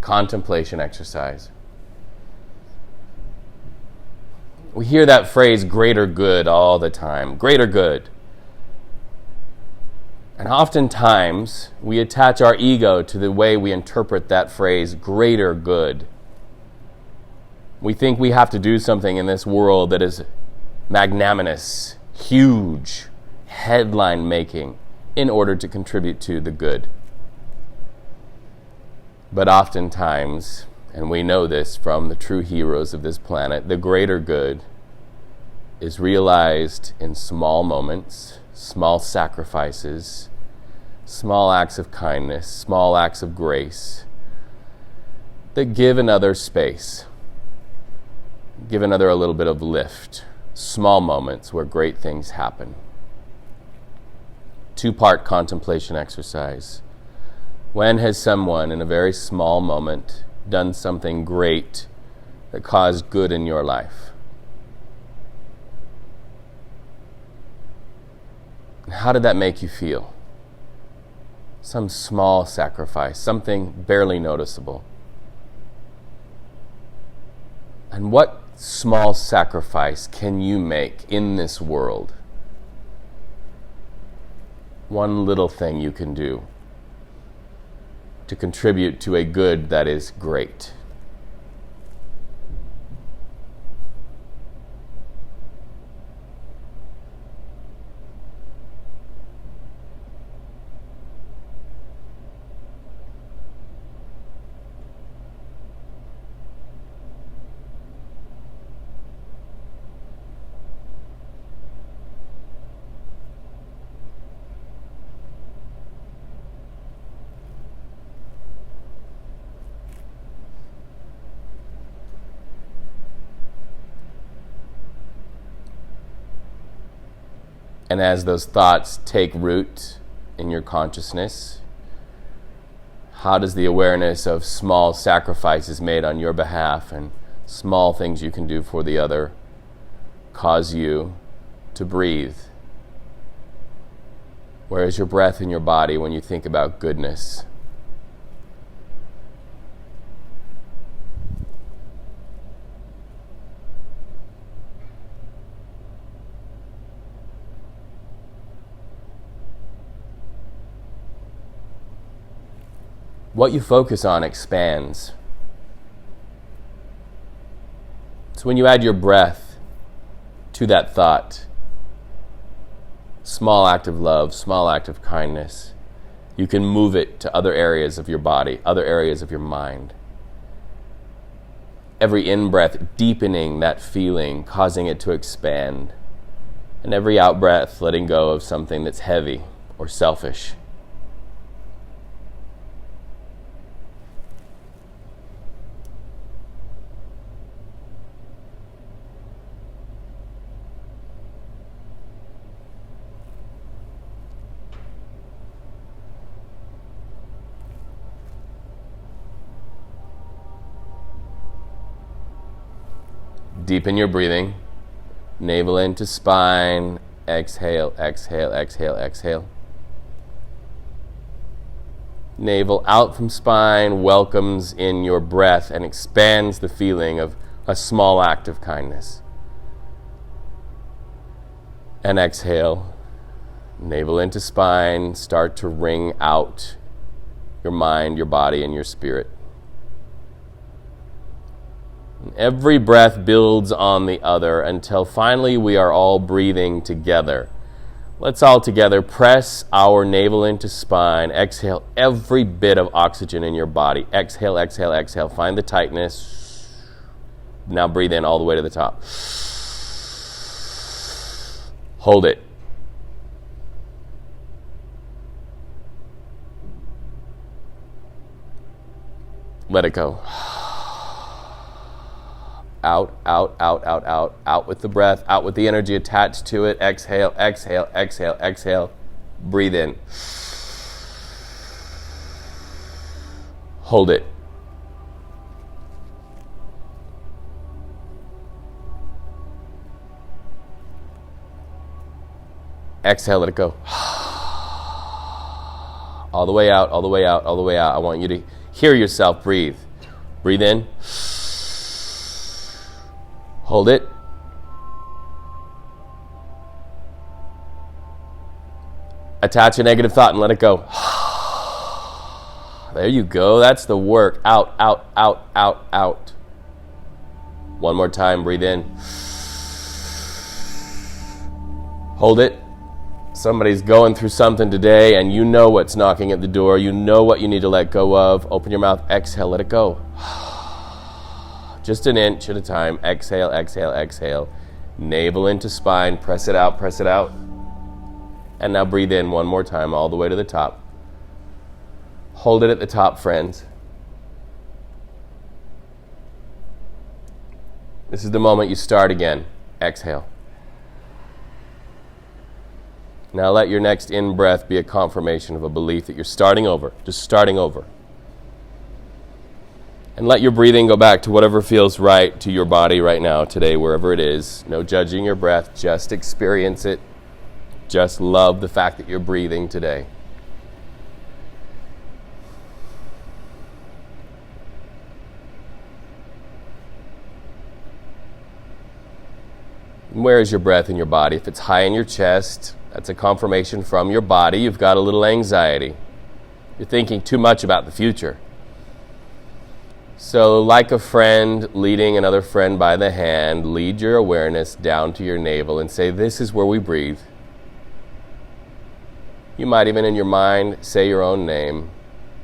Contemplation exercise. We hear that phrase, greater good, all the time. Greater good. And oftentimes, we attach our ego to the way we interpret that phrase, greater good. We think we have to do something in this world that is magnanimous, huge, headline-making, in order to contribute to the good. But oftentimes, and we know this from the true heroes of this planet, the greater good is realized in small moments, small sacrifices, small acts of kindness, small acts of grace that give another space, give another a little bit of lift, small moments where great things happen. 2-part contemplation exercise. When has someone in a very small moment done something great that caused good in your life? How did that make you feel? Some small sacrifice, something barely noticeable. And what small sacrifice can you make in this world? One little thing you can do to contribute to a good that is great. And as those thoughts take root in your consciousness, how does the awareness of small sacrifices made on your behalf and small things you can do for the other cause you to breathe? Where is your breath in your body when you think about goodness? What you focus on expands. So when you add your breath to that thought, small act of love, small act of kindness, you can move it to other areas of your body, other areas of your mind. Every in-breath deepening that feeling, causing it to expand. And every out-breath letting go of something that's heavy or selfish. Deepen your breathing. Navel into spine. Exhale, exhale, exhale, exhale. Navel out from spine, welcomes in your breath and expands the feeling of a small act of kindness. And exhale. Navel into spine. Start to wring out your mind, your body, and your spirit. Every breath builds on the other until finally we are all breathing together. Let's all together press our navel into spine. Exhale every bit of oxygen in your body. Exhale, exhale, exhale. Find the tightness. Now breathe in all the way to the top. Hold it. Let it go. Out, out, out, out, out. Out with the breath, out with the energy attached to it. Exhale, exhale, exhale, exhale. Breathe in. Hold it. Exhale, let it go. All the way out, all the way out, all the way out. I want you to hear yourself breathe. Breathe in. Hold it. Attach a negative thought and let it go. There you go. That's the work. Out, out, out, out, out. One more time. Breathe in. Hold it. Somebody's going through something today and you know what's knocking at the door. You know what you need to let go of. Open your mouth. Exhale. Let it go. Just an inch at a time. Exhale, exhale, exhale. Navel into spine. Press it out, press it out. And now breathe in one more time all the way to the top. Hold it at the top, friends. This is the moment you start again. Exhale. Now let your next in-breath be a confirmation of a belief that you're starting over, just starting over. And let your breathing go back to whatever feels right to your body right now, today, wherever it is. No judging your breath, just experience it. Just love the fact that you're breathing today. Where is your breath in your body? If it's high in your chest, that's a confirmation from your body. You've got a little anxiety. You're thinking too much about the future. So like a friend leading another friend by the hand, lead your awareness down to your navel and say, this is where we breathe. You might even in your mind say your own name.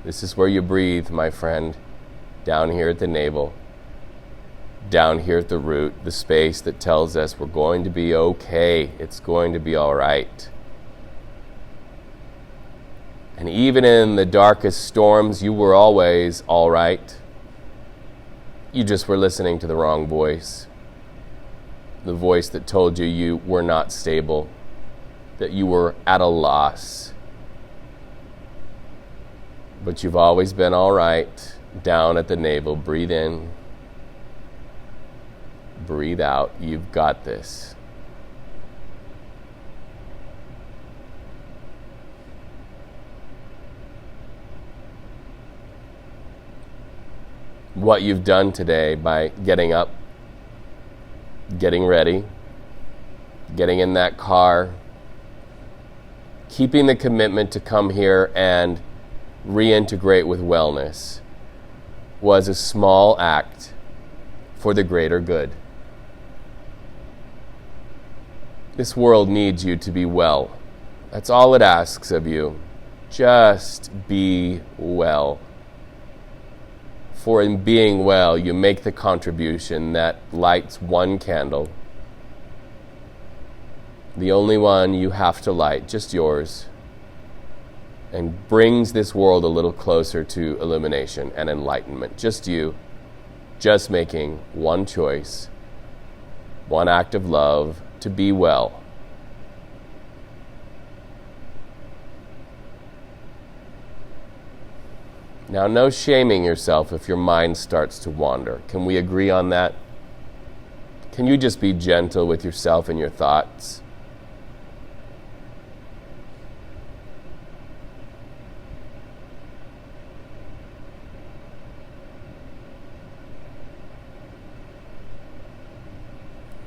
This is where you breathe, my friend, down here at the navel. Down here at the root, the space that tells us we're going to be okay. It's going to be all right. And even in the darkest storms, you were always all right. You just were listening to the wrong voice. The voice that told you you were not stable, that you were at a loss. But you've always been all right. Down at the navel, breathe in. Breathe out. You've got this. What you've done today by getting up, getting ready, getting in that car, keeping the commitment to come here and reintegrate with wellness was a small act for the greater good. This world needs you to be well. That's all it asks of you. Just be well. For in being well, you make the contribution that lights one candle. The only one you have to light, just yours. And brings this world a little closer to illumination and enlightenment. Just you. Just making one choice. One act of love to be well. Now, no shaming yourself if your mind starts to wander. Can we agree on that? Can you just be gentle with yourself and your thoughts?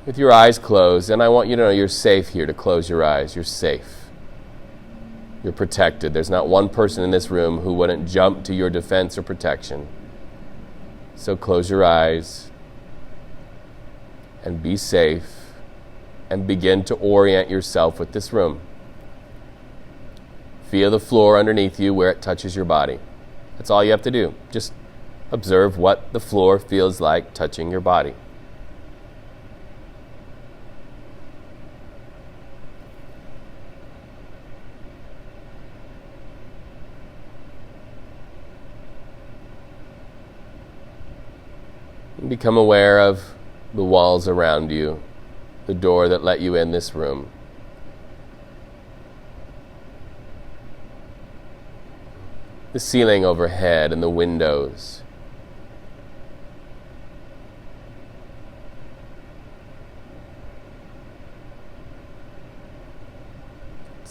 With your eyes closed, and I want you to know you're safe here to close your eyes. You're safe. You're protected. There's not one person in this room who wouldn't jump to your defense or protection. So close your eyes and be safe and begin to orient yourself with this room. Feel the floor underneath you where it touches your body. That's all you have to do. Just observe what the floor feels like touching your body. Become aware of the walls around you, the door that let you in this room. The ceiling overhead and the windows.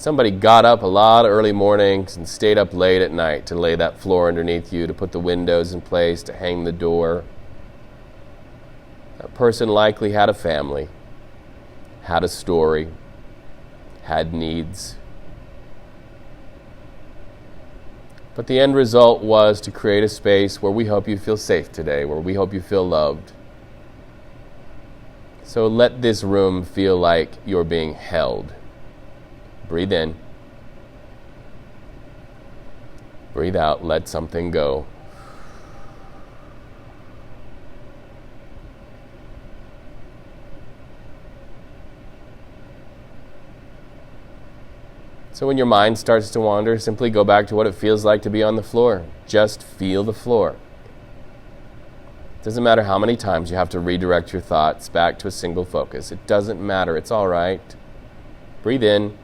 Somebody got up a lot of early mornings and stayed up late at night to lay that floor underneath you, to put the windows in place, to hang the door. That person likely had a family, had a story, had needs. But the end result was to create a space where we hope you feel safe today, where we hope you feel loved. So let this room feel like you're being held. Breathe in. Breathe out. Let something go. So when your mind starts to wander, simply go back to what it feels like to be on the floor. Just feel the floor. It doesn't matter how many times you have to redirect your thoughts back to a single focus. It doesn't matter. It's all right. Breathe in.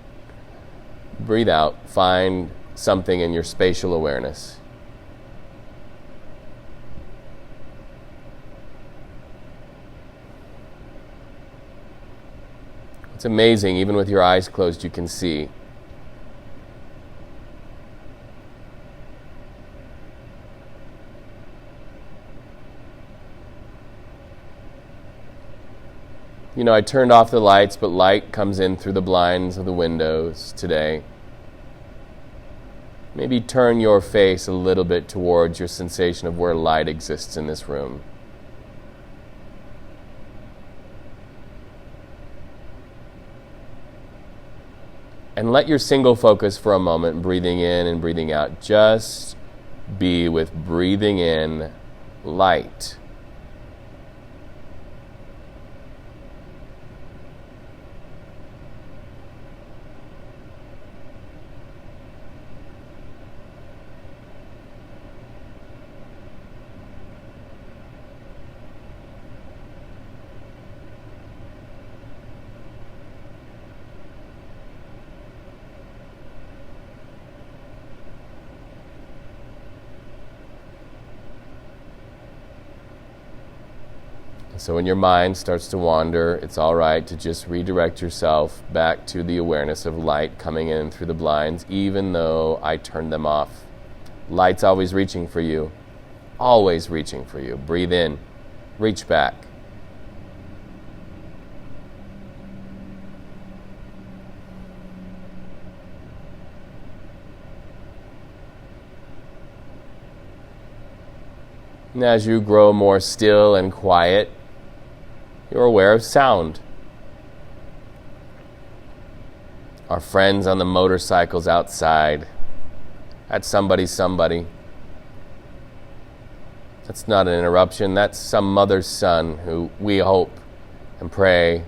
Breathe out. Find something in your spatial awareness. It's amazing, even with your eyes closed, you can see. You know, I turned off the lights, but light comes in through the blinds of the windows today. Maybe turn your face a little bit towards your sensation of where light exists in this room. And let your single focus for a moment, breathing in and breathing out, just be with breathing in light. So when your mind starts to wander, it's all right to just redirect yourself back to the awareness of light coming in through the blinds, even though I turned them off. Light's always reaching for you. Always reaching for you. Breathe in. Reach back. And as you grow more still and quiet, you're aware of sound. Our friends on the motorcycles outside. That's somebody. That's not an interruption. That's some mother's son who we hope and pray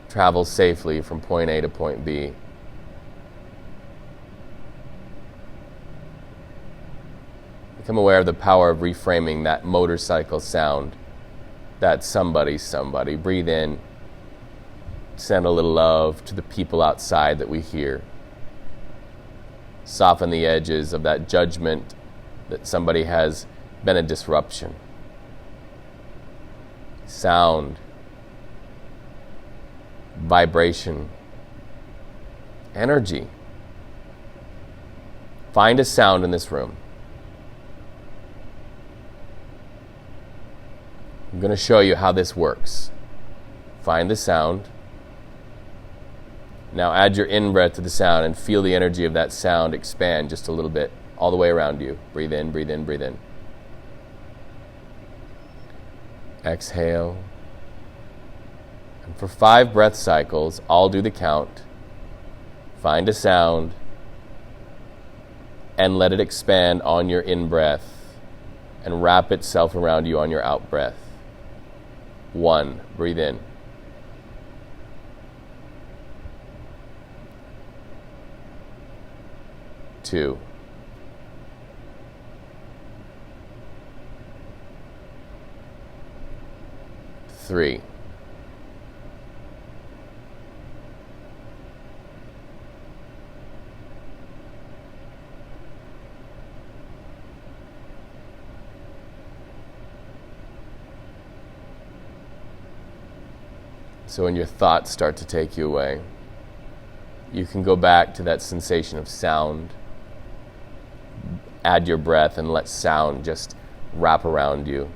travels safely from point A to point B. Become aware of the power of reframing that motorcycle sound. That's somebody. Breathe in. Send a little love to the people outside that we hear. Soften the edges of that judgment that somebody has been a disruption. Sound. Vibration. Energy. Find a sound in this room. I'm going to show you how this works. Find the sound. Now add your in-breath to the sound and feel the energy of that sound expand just a little bit all the way around you. Breathe in, breathe in, breathe in. Exhale. And for 5 breath cycles, I'll do the count. Find a sound and let it expand on your in-breath and wrap itself around you on your out-breath. 1, breathe in. 2. 3. 'So when your thoughts start to take you away, you can go back to that sensation of sound. Add your breath and let sound just wrap around you.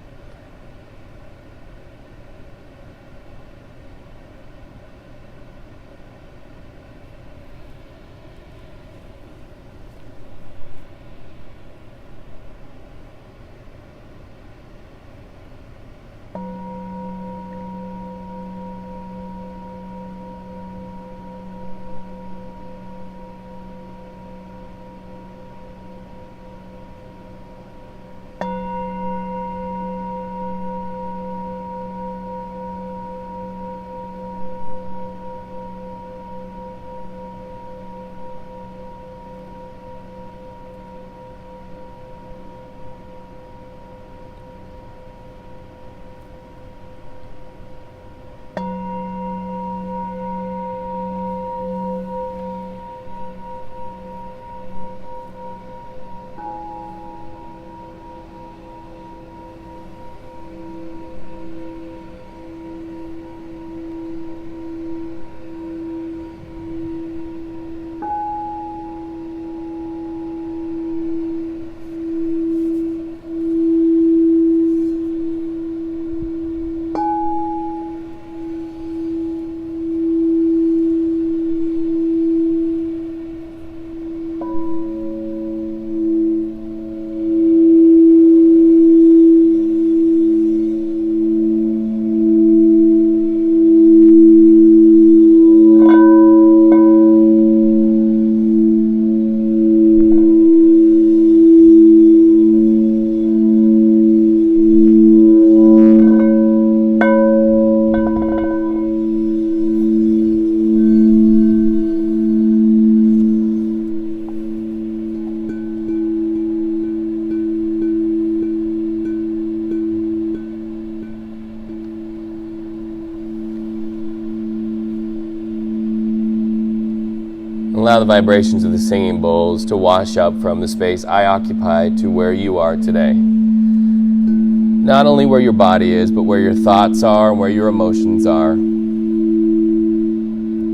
Allow the vibrations of the singing bowls to wash up from the space I occupy to where you are today. Not only where your body is, but where your thoughts are and where your emotions are.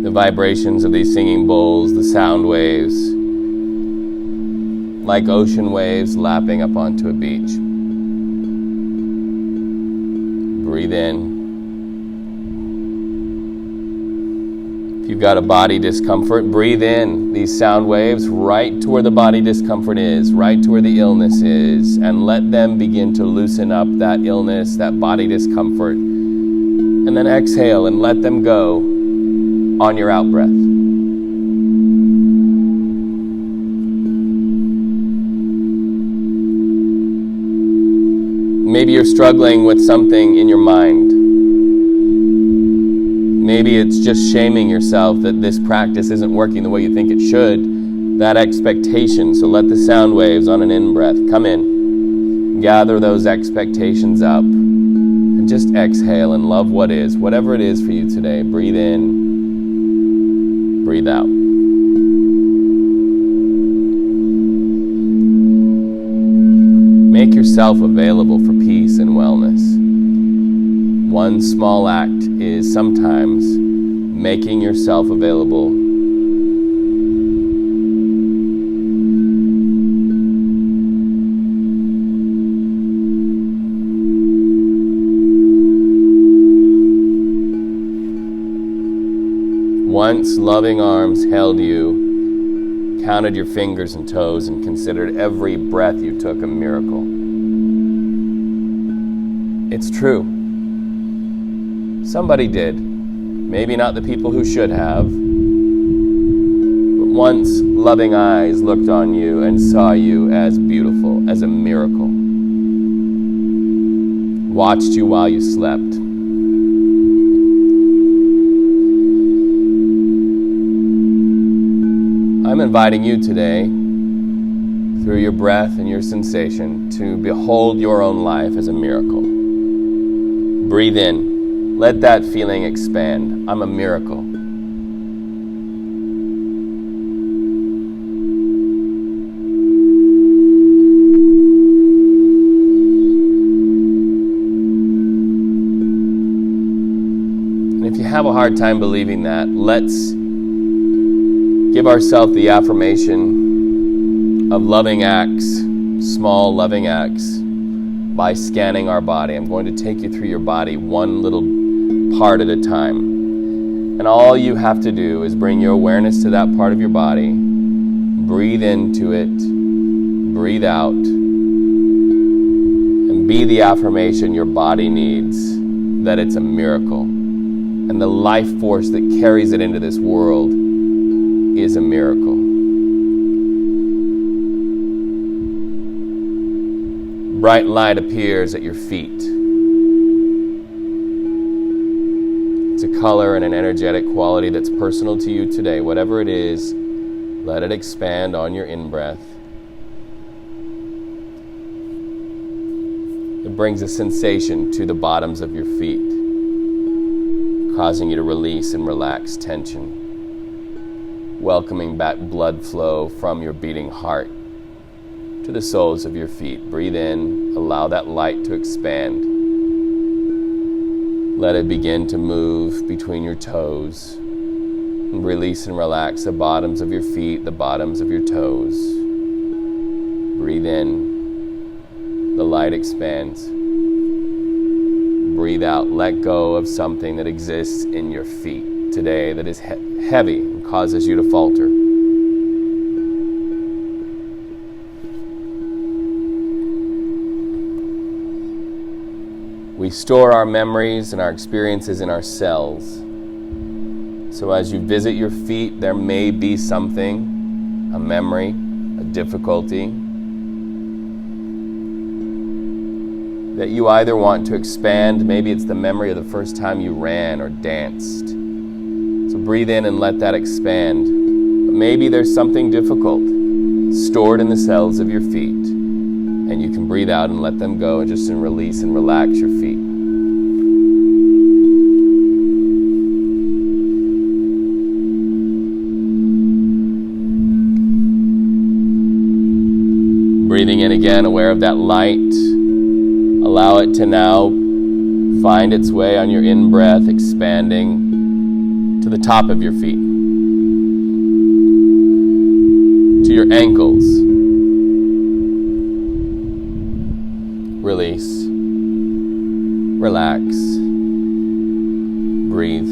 The vibrations of these singing bowls, the sound waves, like ocean waves lapping up onto a beach. Breathe in. If you've got a body discomfort, breathe in these sound waves right to where the body discomfort is, right to where the illness is, and let them begin to loosen up that illness, that body discomfort. And then exhale and let them go on your out breath. Maybe you're struggling with something in your mind. Maybe it's just shaming yourself that this practice isn't working the way you think it should. That expectation. So let the sound waves on an in-breath come in. Gather those expectations up. And just exhale and love what is. Whatever it is for you today. Breathe in. Breathe out. Make yourself available for peace and wellness. One small act is sometimes making yourself available. Once loving arms held you, counted your fingers and toes, and considered every breath you took a miracle. It's true. Somebody did. Maybe not the people who should have. But once loving eyes looked on you and saw you as beautiful, as a miracle. Watched you while you slept. I'm inviting you today, through your breath and your sensation, to behold your own life as a miracle. Breathe in. Let that feeling expand. I'm a miracle. And if you have a hard time believing that, let's give ourselves the affirmation of loving acts, small loving acts, by scanning our body. I'm going to take you through your body one little part at a time. And all you have to do is bring your awareness to that part of your body, breathe into it, breathe out, and be the affirmation your body needs that it's a miracle. And the life force that carries it into this world is a miracle. Bright light appears at your feet. It's a color and an energetic quality that's personal to you today. Whatever it is, let it expand on your in-breath. It brings a sensation to the bottoms of your feet, causing you to release and relax tension, welcoming back blood flow from your beating heart to the soles of your feet. Breathe in, allow that light to expand. Let it begin to move between your toes. And release and relax the bottoms of your feet, the bottoms of your toes. Breathe in, the light expands. Breathe out, let go of something that exists in your feet today that is heavy and causes you to falter. We store our memories and our experiences in our cells. So as you visit your feet, there may be something, a memory, a difficulty, that you either want to expand. Maybe it's the memory of the first time you ran or danced. So breathe in and let that expand. But maybe there's something difficult stored in the cells of your feet. And you can breathe out and let them go and just release and relax your feet. Breathing in again, aware of that light. Allow it to now find its way on your in-breath, expanding to the top of your feet, to your ankles. Release, relax, breathe.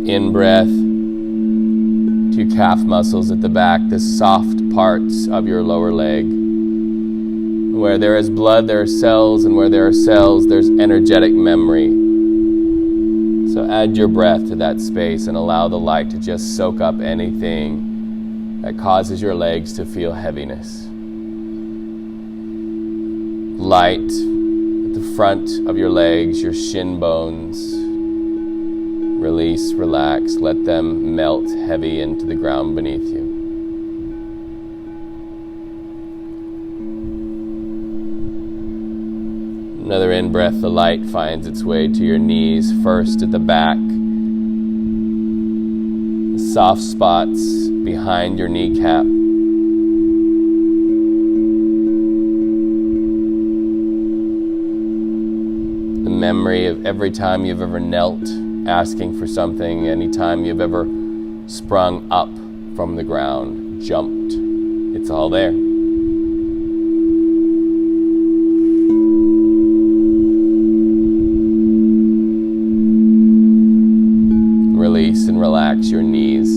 In-breath to your calf muscles at the back, the soft parts of your lower leg. Where there is blood, there are cells, and where there are cells, there's energetic memory. So add your breath to that space and allow the light to just soak up anything that causes your legs to feel heaviness. Light at the front of your legs, your shin bones. Release, relax, let them melt heavy into the ground beneath you. Another in-breath, the light finds its way to your knees, first at the back, the soft spots behind your kneecap. The memory of every time you've ever knelt asking for something, any time you've ever sprung up from the ground, jumped, it's all there. Release and relax your knees.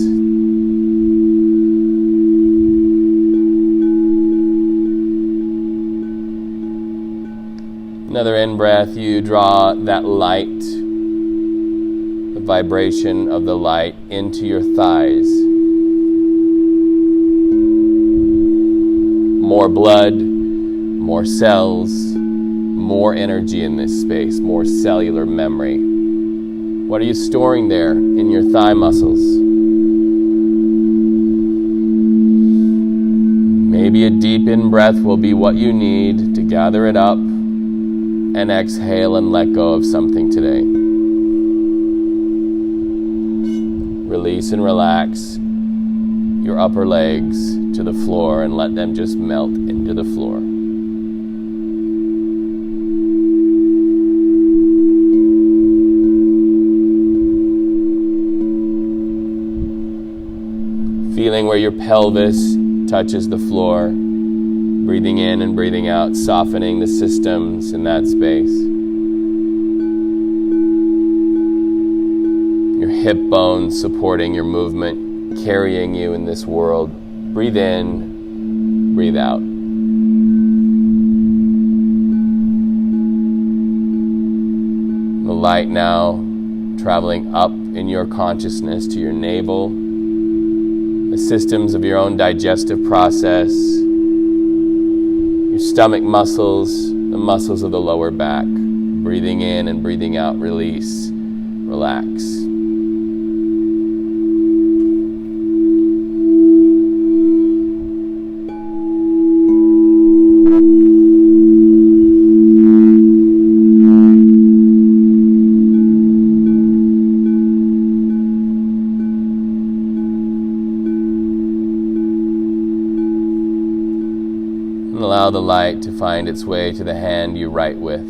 Another in-breath, you draw that light, the vibration of the light into your thighs. More blood, more cells, more energy in this space, more cellular memory. What are you storing there in your thigh muscles? Maybe a deep in-breath will be what you need to gather it up and exhale and let go of something today. Release and relax your upper legs to the floor and let them just melt into the floor. Feeling where your pelvis touches the floor. Breathing in and breathing out, softening the systems in that space. Your hip bones supporting your movement, carrying you in this world. Breathe in, breathe out. The light now traveling up in your consciousness to your navel, the systems of your own digestive process, your stomach muscles, the muscles of the lower back. Breathing in and breathing out, release, relax. Allow the light to find its way to the hand you write with.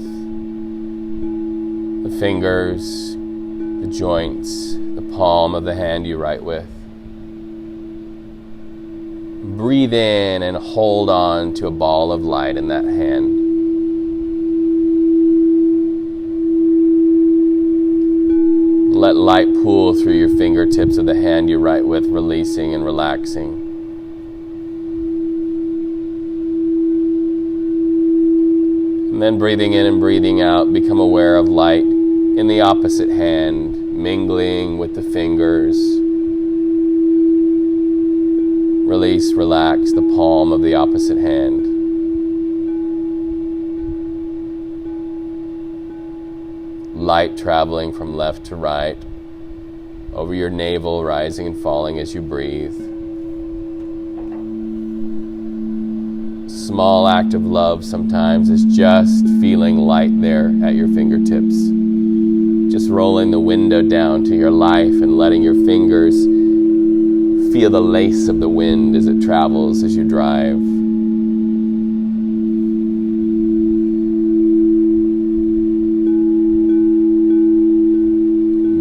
The fingers, the joints, the palm of the hand you write with. Breathe in and hold on to a ball of light in that hand. Let light pool through your fingertips of the hand you write with, releasing and relaxing. And then breathing in and breathing out, become aware of light in the opposite hand, mingling with the fingers. Release, relax the palm of the opposite hand. Light traveling from left to right, over your navel, rising and falling as you breathe. Small act of love sometimes is just feeling light there at your fingertips. Just rolling the window down to your life and letting your fingers feel the lace of the wind as it travels as you drive.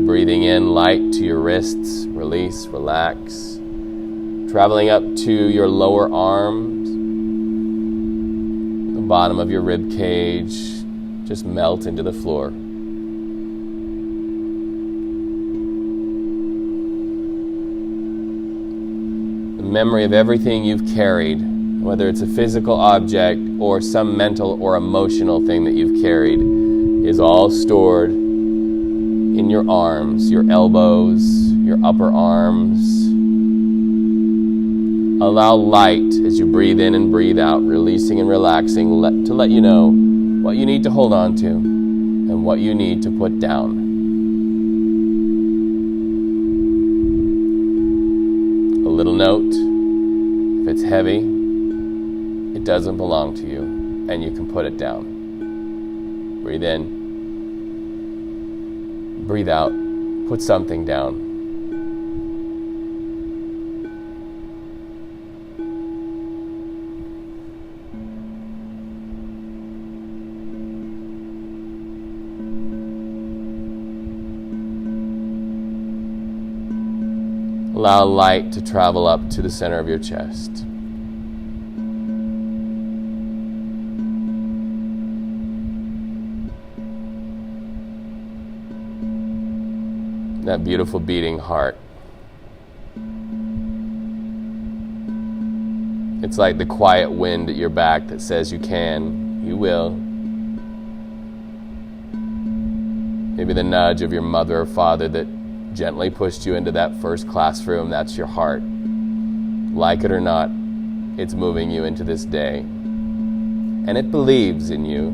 Breathing in light to your wrists, release, relax. Traveling up to your lower arms, bottom of your rib cage, just melt into the floor. The memory of everything you've carried, whether it's a physical object or some mental or emotional thing that you've carried, is all stored in your arms, your elbows, your upper arms. Allow light as you breathe in and breathe out, releasing and relaxing, to let you know what you need to hold on to and what you need to put down. A little note, if it's heavy, it doesn't belong to you and you can put it down. Breathe in, breathe out, put something down. Allow light to travel up to the center of your chest. That beautiful beating heart. It's like the quiet wind at your back that says you can, you will. Maybe the nudge of your mother or father that gently pushed you into that first classroom. That's your heart. Like it or not, it's moving you into this day. And it believes in you.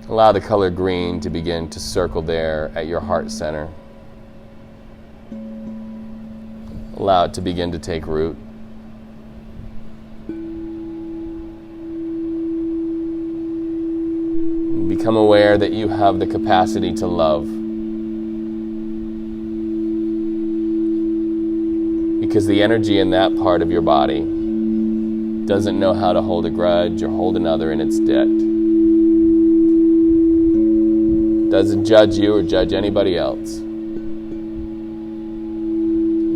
Allow the color green to begin to circle there at your heart center. Allow it to begin to take root. Become aware that you have the capacity to love. Because the energy in that part of your body doesn't know how to hold a grudge or hold another in its debt. doesn't judge you or judge anybody else.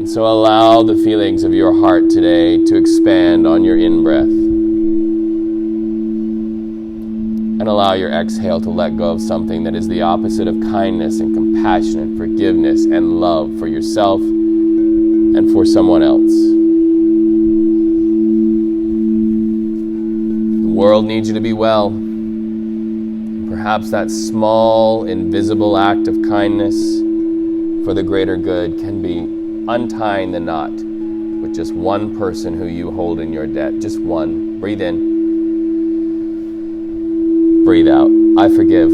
And so allow the feelings of your heart today to expand on your in-breath. And allow your exhale to let go of something that is the opposite of kindness and compassion and forgiveness and love for yourself and for someone else. The world needs you to be well. Perhaps that small, invisible act of kindness for the greater good can be untying the knot with just one person who you hold in your debt. Just one. Breathe in. Breathe out. I forgive.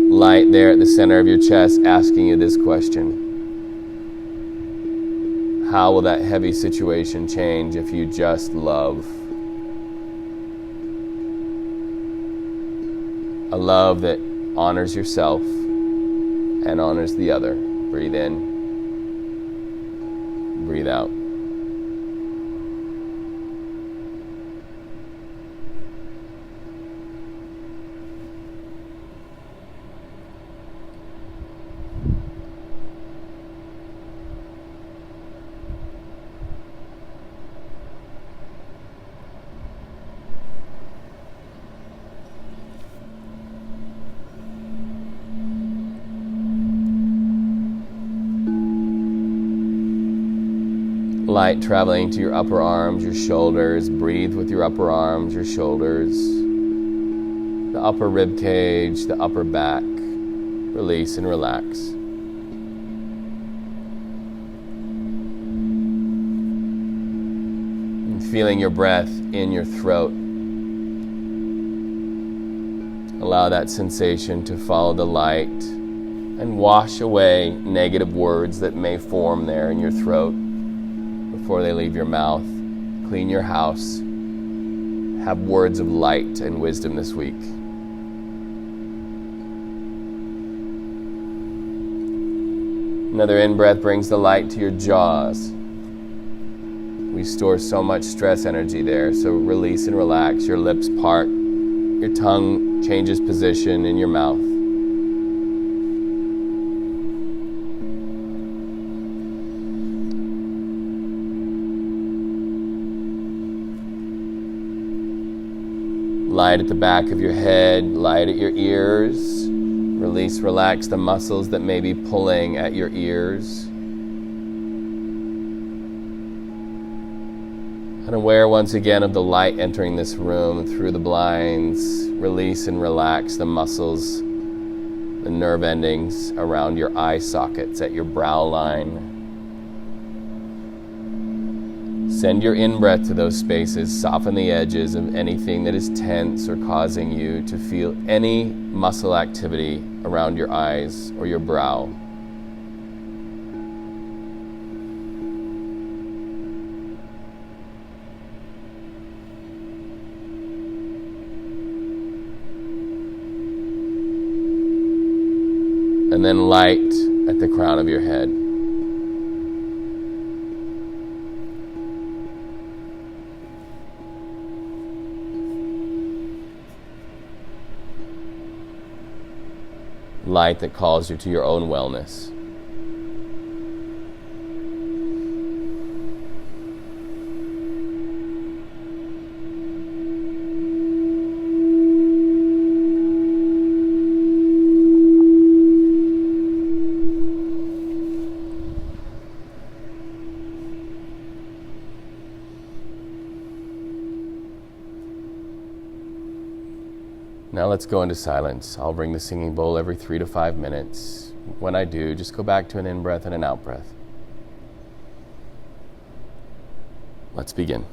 Light there at the center of your chest asking you this question. How will that heavy situation change if you just love? A love that honors yourself and honors the other. Breathe in. Breathe out. Light traveling to your upper arms, your shoulders. Breathe with your upper arms, your shoulders, the upper rib cage, the upper back. Release and relax. And feeling your breath in your throat. Allow that sensation to follow the light and wash away negative words that may form there in your throat before they leave your mouth. Clean your house. Have words of light and wisdom this week. Another in-breath brings the light to your jaws. We store so much stress energy there, so release and relax. Your lips part. Your tongue changes position in your mouth. Light at the back of your head, light at your ears. Release, relax the muscles that may be pulling at your ears. And aware once again of the light entering this room through the blinds. Release and relax the muscles, the nerve endings around your eye sockets at your brow line. Send your in-breath to those spaces. Soften the edges of anything that is tense or causing you to feel any muscle activity around your eyes or your brow. And then light at the crown of your head. Light that calls you to your own wellness. Now let's go into silence. I'll bring the singing bowl every 3 to 5 minutes. When I do, just go back to an in-breath and an out-breath. Let's begin.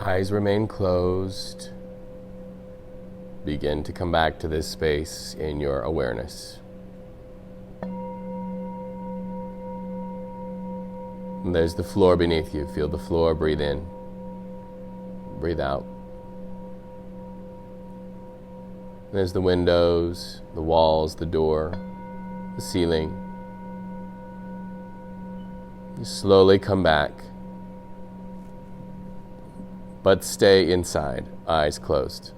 Eyes remain closed. Begin to come back to this space in your awareness. And there's the floor beneath you. Feel the floor. Breathe in. Breathe out. There's the windows, the walls, the door, the ceiling. You slowly come back, but stay inside, eyes closed.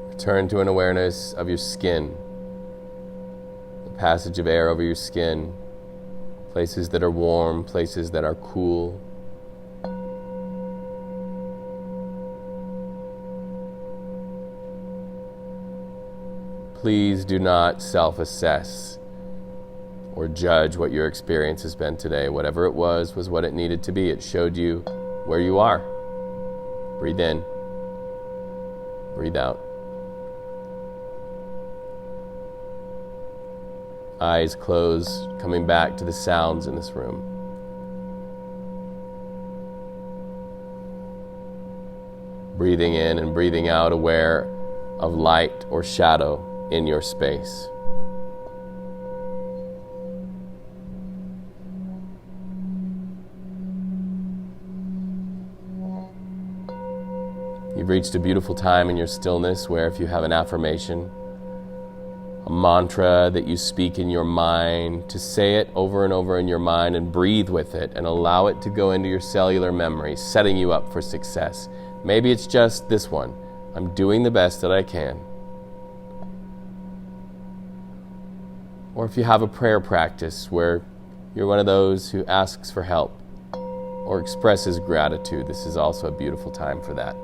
Return to an awareness of your skin, the passage of air over your skin, places that are warm, places that are cool. Please do not self-assess or judge what your experience has been today. Whatever it was what it needed to be. It showed you where you are. Breathe in. Breathe out. Eyes closed, coming back to the sounds in this room. Breathing in and breathing out, aware of light or shadow in your space. You've reached a beautiful time in your stillness where if you have an affirmation, a mantra that you speak in your mind, to say it over and over in your mind and breathe with it and allow it to go into your cellular memory, setting you up for success. Maybe it's just this one. I'm doing the best that I can. Or if you have a prayer practice where you're one of those who asks for help or expresses gratitude, this is also a beautiful time for that.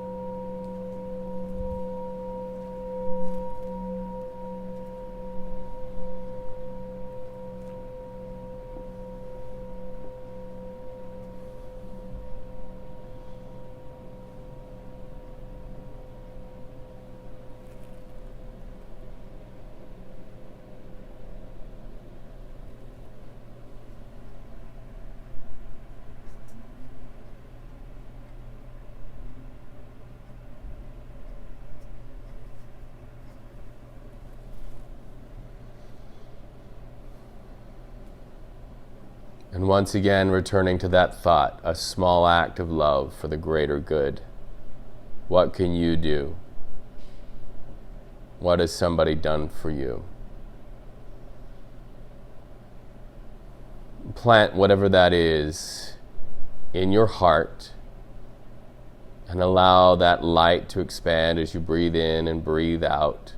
And once again, returning to that thought, a small act of love for the greater good. What can you do? What has somebody done for you? Plant whatever that is in your heart and allow that light to expand as you breathe in and breathe out.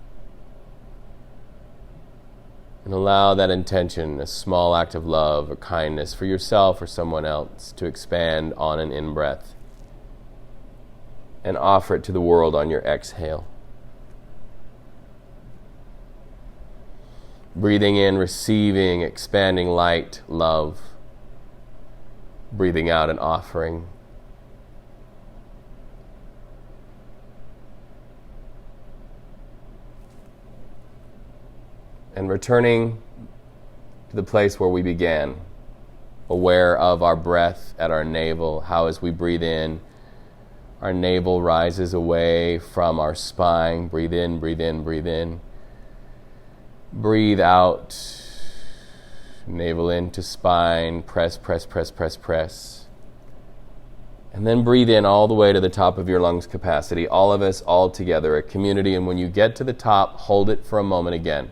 And allow that intention, a small act of love or kindness for yourself or someone else, to expand on an in-breath. And offer it to the world on your exhale. Breathing in, receiving, expanding light, love. Breathing out and offering. And returning to the place where we began, aware of our breath at our navel, how as we breathe in, our navel rises away from our spine. Breathe in, breathe in, breathe in. Breathe out, navel into spine, press, press, press, press, press. And then breathe in all the way to the top of your lungs capacity, all of us, all together, a community. And when you get to the top, hold it for a moment again.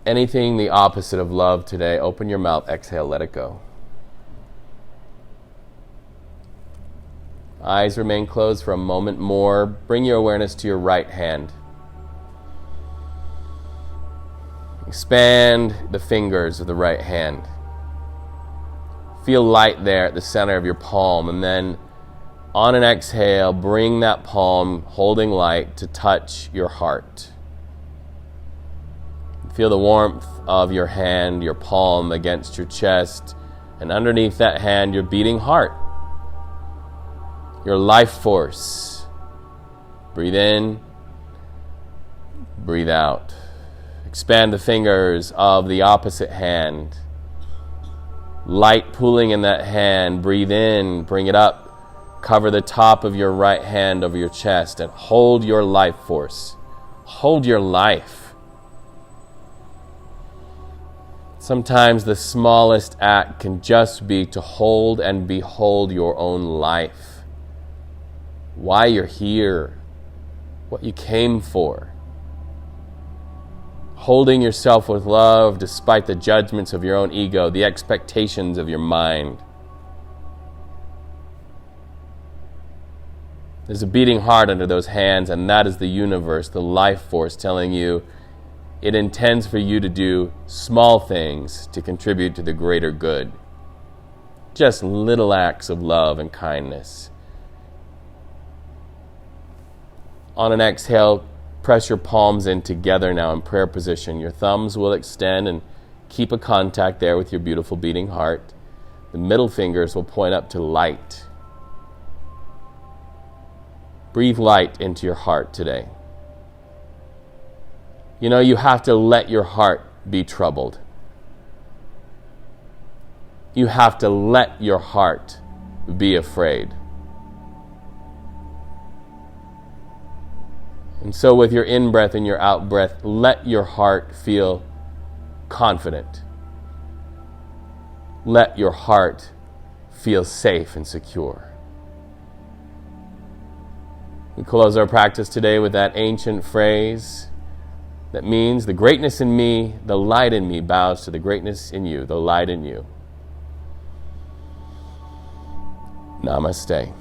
Anything the opposite of love today, open your mouth, exhale, let it go. Eyes remain closed for a moment more. Bring your awareness to your right hand. Expand the fingers of the right hand. Feel light there at the center of your palm, and then on an exhale, bring that palm, holding light, to touch your heart. Feel the warmth of your hand, your palm against your chest, and underneath that hand, your beating heart, your life force, Breathe in, breathe out. Expand the fingers of the opposite hand. Light pooling in that hand. Breathe in, bring it up. Cover the top of your right hand over your chest and hold your life force. Hold your life. Sometimes the smallest act can just be to hold and behold your own life. Why you're here. What you came for. Holding yourself with love despite the judgments of your own ego, the expectations of your mind. There's a beating heart under those hands, and that is the universe, the life force telling you it intends for you to do small things to contribute to the greater good. Just little acts of love and kindness. On an exhale, press your palms in together now in prayer position. Your thumbs will extend and keep a contact there with your beautiful beating heart. The middle fingers will point up to light. Breathe light into your heart today. You know, you have to let your heart be troubled. You have to let your heart be afraid. And so with your in-breath and your out-breath, let your heart feel confident. Let your heart feel safe and secure. We close our practice today with that ancient phrase that means the greatness in me, the light in me bows to the greatness in you, the light in you. Namaste.